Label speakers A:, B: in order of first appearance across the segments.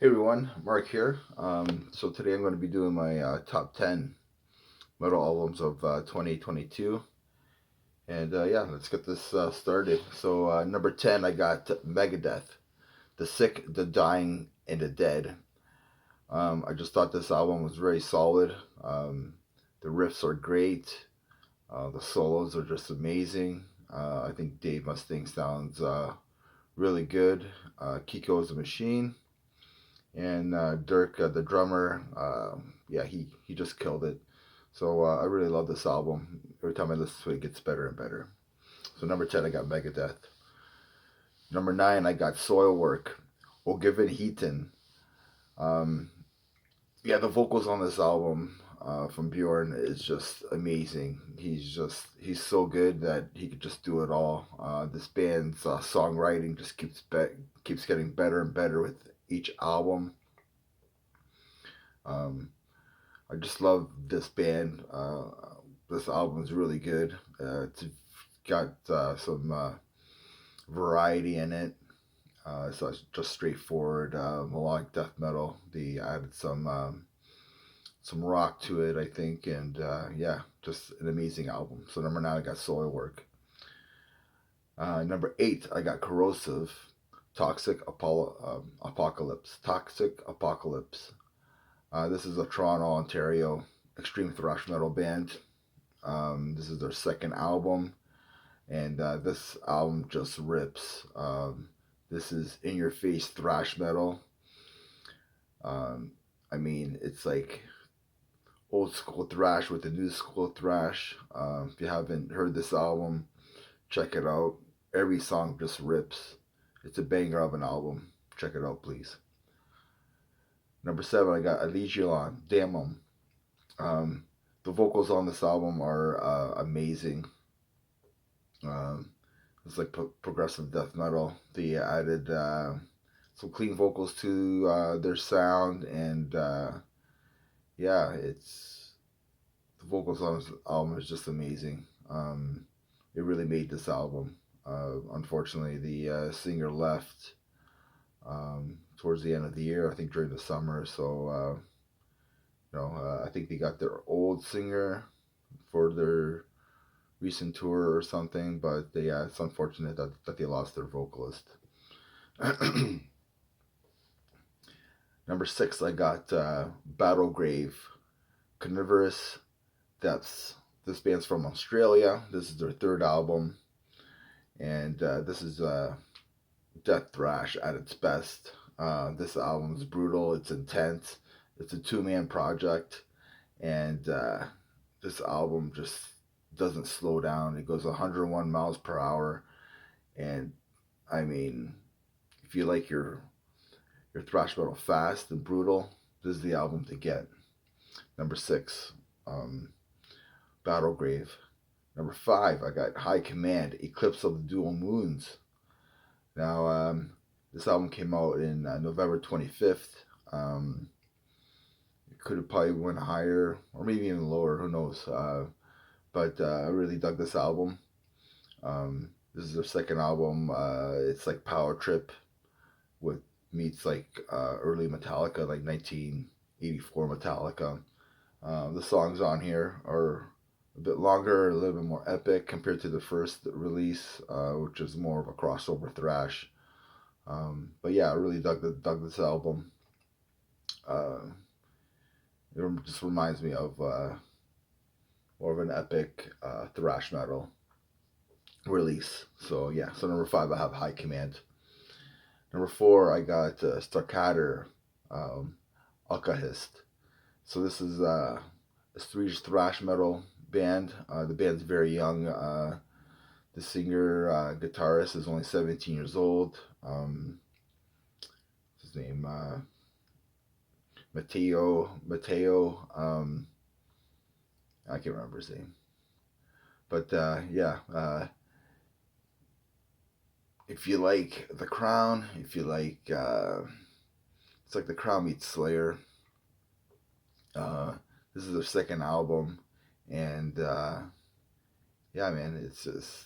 A: Hey everyone, Mark here. So today I'm going to be doing my top 10 metal albums of 2022. And yeah, let's get this started. So, number 10, I got Megadeth, The Sick, The Dying, and The Dead. I just thought this album was very solid. The riffs are great, the solos are just amazing. I think Dave Mustaine sounds really good. Kiko is a machine. And Dirk, the drummer, yeah, he just killed it. So I really love this album. Every time I listen to it, it gets better and better. So number 10, I got Megadeth. Number 9, I got Soilwork, Ogilvy Heaton. Um, yeah, the vocals on this album from Bjorn is just amazing. He's so good that he could just do it all. This band's songwriting just keeps getting better and better with each album. Um, I just love this band. This album is really good. It's got some variety in it. So it's just straightforward melodic death metal. They added some rock to it, I think, and yeah, just an amazing album. So number 9, I got Soilwork. Number 8, I got Corrosive, Apocalypse. Toxic Apocalypse. This is a Toronto, Ontario extreme thrash metal band. This is their second album, and this album just rips. This is in your face thrash metal. Um, I mean, it's like old school thrash with the new school thrash. If you haven't heard this album, check it out. Every song just rips. It's a banger of an album. Check it out, please. Number 7, I got Alicia On Demon. Um, the vocals on this album are amazing. Um, it's like progressive death metal. They added some clean vocals to their sound, and yeah, it's the vocals on this album is just amazing. It really made this album. Unfortunately, the singer left towards the end of the year. I think during the summer. So I think they got their old singer for their recent tour or something, but yeah, it's unfortunate that they lost their vocalist. Number 6, I got Battle Grave, Carnivorous Depths. This band's from Australia. This is their third album, and this is death thrash at its best. This album is brutal. It's intense. It's a two-man project, and this album just doesn't slow down. It goes 101 miles per hour, and I mean, if you like your thrash metal fast and brutal, this is the album to get. Number 6, um, Battle Grave. Number 5, I got High Command, Eclipse of the Dual Moons. Now, this album came out in November 25th. It could have probably went higher or maybe even lower. Who knows? But I really dug this album. This is their second album. It's like power trip with meets like early Metallica, like 1984 Metallica. The songs on here are a bit longer, a little bit more epic compared to the first release, which is more of a crossover thrash. But yeah, I really dug this album. Uh, it just reminds me of more of an epic thrash metal release. So yeah, so number 5, I have High Command. Number 4, I got Staccato Alcoholist. So this is a Swedish thrash metal band. The band's very young. The singer guitarist is only 17 years old. His name Matteo. I can't remember his name, but yeah. If you like The Crown, if you like, it's like The Crown meets Slayer. Uh, this is their second album, and yeah, man, it's just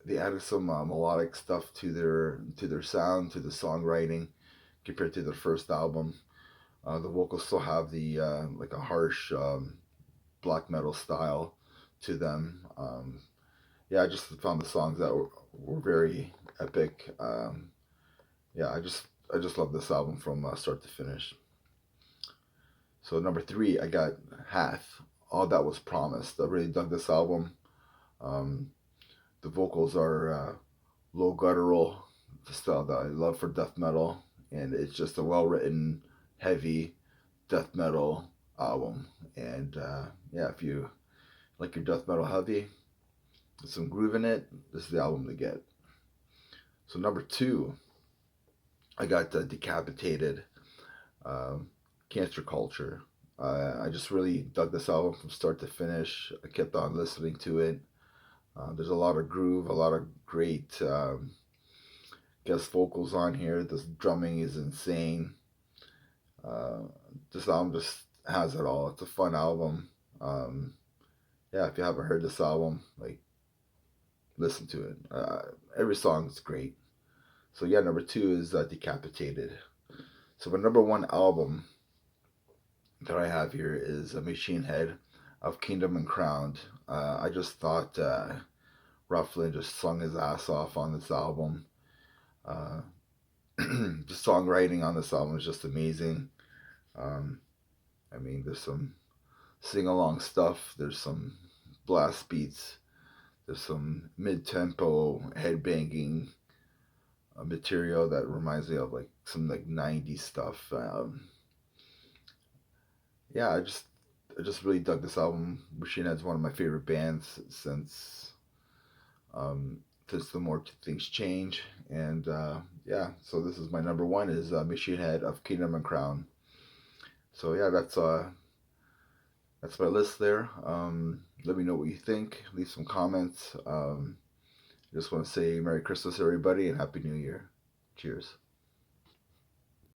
A: they added some melodic stuff to their sound, to the songwriting. compared to the first album. The vocals still have the like a harsh black metal style to them. Yeah, I just found the songs that were very epic. Yeah, I just love this album from start to finish. So number three, I got Hath. All That Was Promised. I really dug this album. Um, the vocals are low guttural, the style that I love for death metal, and it's just a well written, heavy death metal album. And yeah, if you like your death metal heavy, with some groove in it, this is the album to get. So number two, I got Decapitated, um, Cancer Culture. I just really dug this album from start to finish. I kept on listening to it. There's a lot of groove, a lot of great guest vocals on here. This drumming is insane. Uh, this album just has it all. It's a fun album. Um, yeah, if you haven't heard this album, like listen to it. Every song is great. So yeah, number two is Decapitated. So my number one album that I have here is Machine Head of Kingdom and Crowned. I just thought Rough just sung his ass off on this album. Uh, the songwriting on this album is just amazing. Um, I mean, there's some sing along stuff, there's some blast beats, there's some mid tempo headbanging material that reminds me of like some like 90s stuff. Yeah, I just really dug this album. Machine Head's one of my favorite bands um, since the more things change. And yeah, so this is my number one is Machine Head of Kingdom and Crown. So yeah, that's my list there. Let me know what you think. Leave some comments. I just want to say Merry Christmas, everybody, and Happy New Year. Cheers.